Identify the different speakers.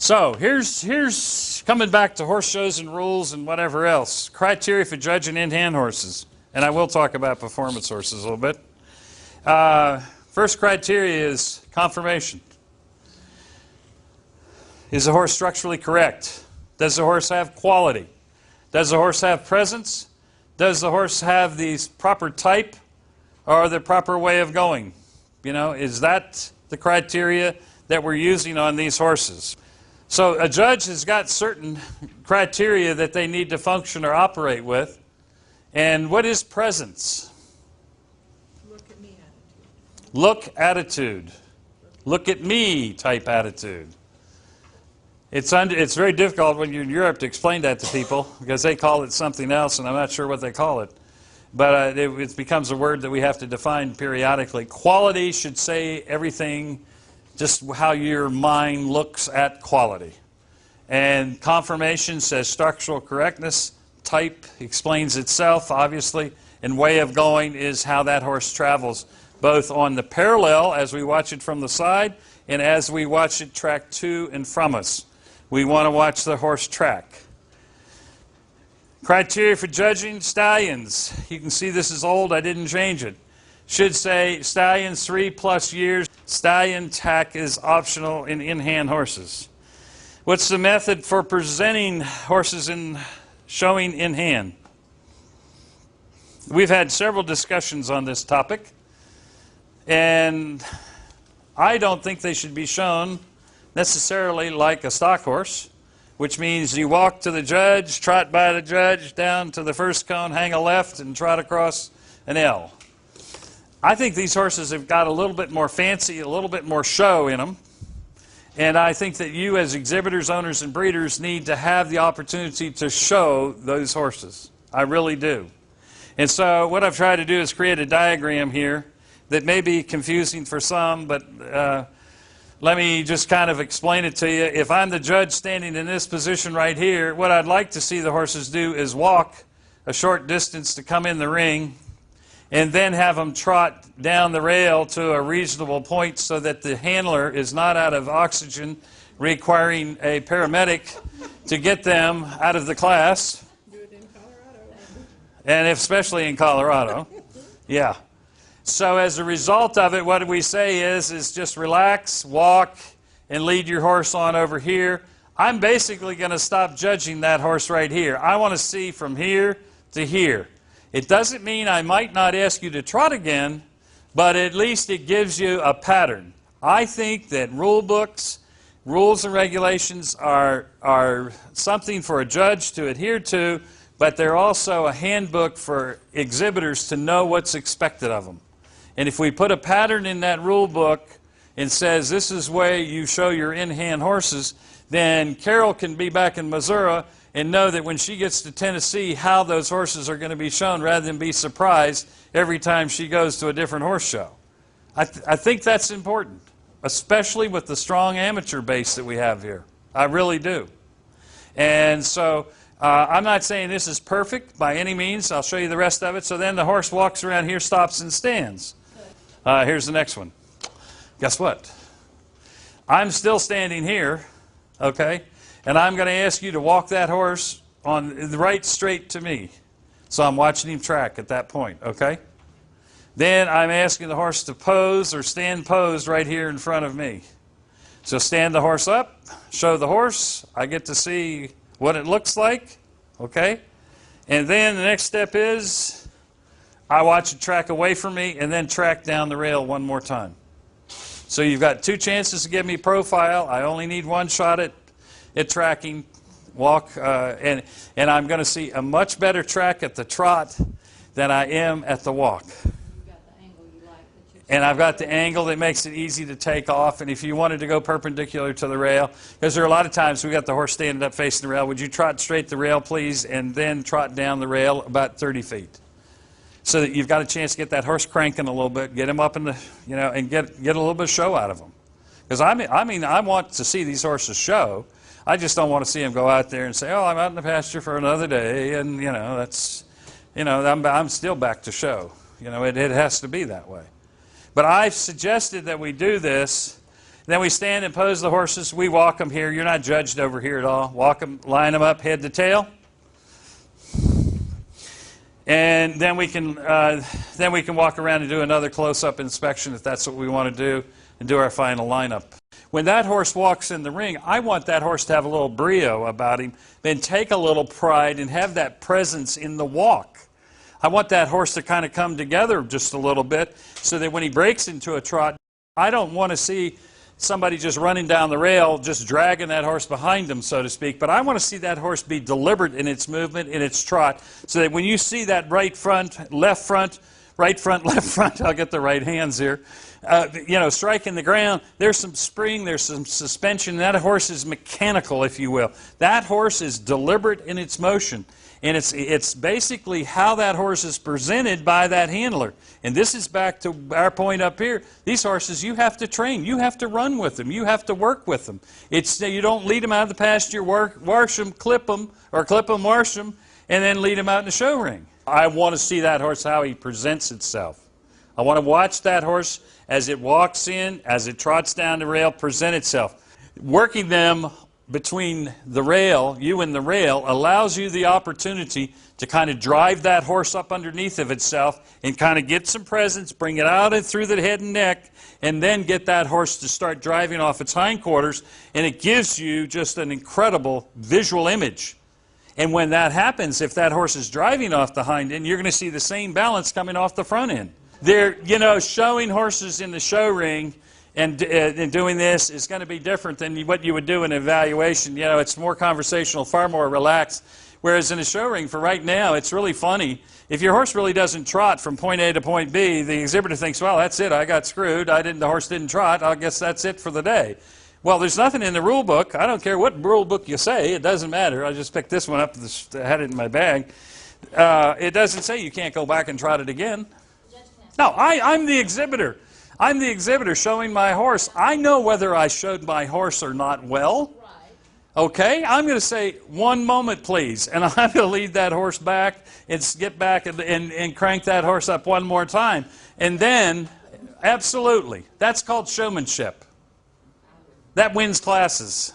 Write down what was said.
Speaker 1: So here's coming back to horse shows and rules and whatever else. Criteria for judging in-hand horses. And I will talk about performance horses a little bit. First criteria is conformation. Is the horse structurally correct? Does the horse have quality? Does the horse have presence? Does the horse have the proper type or the proper way of going? You know, is that the criteria that we're using on these horses? So a judge has got certain criteria that they need to function or operate with. And what is presence?
Speaker 2: Look at me attitude.
Speaker 1: Look attitude. Look at me type attitude. It's very difficult when you're in Europe to explain that to people because they call it something else and I'm not sure what they call it. But it becomes a word that we have to define periodically. Quality should say everything, just how your mind looks at quality. And conformation says structural correctness. Type explains itself, obviously. And way of going is how that horse travels, both on the parallel as we watch it from the side and as we watch it track to and from us. We want to watch the horse track. Criteria for judging stallions. You can see this is old. I didn't change it. Should say stallions 3+ years. Stallion tack is optional in in-hand horses. What's the method for presenting horses in showing in hand? We've had several discussions on this topic, and I don't think they should be shown necessarily like a stock horse, which means you walk to the judge, trot by the judge, down to the first cone, hang a left, and trot across an L. I think these horses have got a little bit more fancy, a little bit more show in them. And I think that you as exhibitors, owners, and breeders need to have the opportunity to show those horses. I really do. And so what I've tried to do is create a diagram here that may be confusing for some, but let me just kind of explain it to you. If I'm the judge standing in this position right here, what I'd like to see the horses do is walk a short distance to come in the ring and then have them trot down the rail to a reasonable point so that the handler is not out of oxygen, requiring a paramedic to get them out of the class.
Speaker 2: Do it in Colorado.
Speaker 1: And especially in Colorado. Yeah. So as a result of it, what we say is just relax, walk, and lead your horse on over here. I'm basically going to stop judging that horse right here. I want to see from here to here. It doesn't mean I might not ask you to trot again, but at least it gives you a pattern. I think that rule books, rules and regulations are something for a judge to adhere to, but they're also a handbook for exhibitors to know what's expected of them. And if we put a pattern in that rule book and says this is where you show your in-hand horses, then Carol can be back in Missouri and know that when she gets to Tennessee how those horses are going to be shown rather than be surprised every time she goes to a different horse show. I think that's important, especially with the strong amateur base that we have here. I really do. And so I'm not saying this is perfect by any means. I'll show you the rest of it. So then the horse walks around here, stops, and stands. Here's the next one. Guess what? I'm still standing here, okay? And I'm going to ask you to walk that horse on the right straight to me. So I'm watching him track at that point, okay? Then I'm asking the horse to pose or stand posed right here in front of me. So stand the horse up, show the horse. I get to see what it looks like, okay? And then the next step is I watch it track away from me and then track down the rail one more time. So you've got 2 chances to give me profile. I only need 1 shot at tracking, walk, and I'm going to see a much better track at the trot than I am at the walk. And I've got the angle that makes it easy to take off. And if you wanted to go perpendicular to the rail, because there are a lot of times we got the horse standing up facing the rail, would you trot straight the rail, please, and then trot down the rail about 30 feet. So that you've got a chance to get that horse cranking a little bit, get him up in the, and get a little bit of show out of him. Because I want to see these horses show. I just don't want to see them go out there and say, oh, I'm out in the pasture for another day, and I'm still back to show. It has to be that way. But I've suggested that we do this Then we stand and pose the horses. We walk them here. You're not judged over here at all. Walk them, line them up head to tail. And then we can walk around and do another close-up inspection if that's what we want to do, and do our final lineup. When that horse walks in the ring, I want that horse to have a little brio about him, then take a little pride and have that presence in the walk. I want that horse to kind of come together just a little bit so that when he breaks into a trot, I don't want to see somebody just running down the rail, just dragging that horse behind them, so to speak. But I want to see that horse be deliberate in its movement, in its trot, so that when you see that right front, left front, left front, I'll get the right hands here, striking the ground, there's some spring, there's some suspension. That horse is mechanical, if you will. That horse is deliberate in its motion. And it's basically how that horse is presented by that handler. And this is back to our point up here. These horses, you have to train. You have to run with them. You have to work with them. You don't lead them out of the pasture, wash them, clip them, wash them, and then lead them out in the show ring. I want to see that horse, how he presents itself. I want to watch that horse as it walks in, as it trots down the rail, present itself. Working them between the rail, you and the rail, allows you the opportunity to kind of drive that horse up underneath of itself and kind of get some presence, bring it out and through the head and neck, and then get that horse to start driving off its hindquarters, and it gives you just an incredible visual image. And when that happens, if that horse is driving off the hind end, you're going to see the same balance coming off the front end. They're, showing horses in the show ring and doing this is going to be different than what you would do in an evaluation. It's more conversational, far more relaxed. Whereas in a show ring, for right now, it's really funny. If your horse really doesn't trot from point A to point B, the exhibitor thinks, well, that's it. I got screwed. The horse didn't trot. I guess that's it for the day. Well, there's nothing in the rule book. I don't care what rule book you say. It doesn't matter. I just picked this one up. I had it in my bag. It doesn't say you can't go back and trot it again. No, I'm the exhibitor. I'm the exhibitor showing my horse. I know whether I showed my horse or not well. Okay, I'm going to say, one moment, please. And I'm going to lead that horse back and get back and crank that horse up one more time. And then, absolutely, that's called showmanship. That wins classes.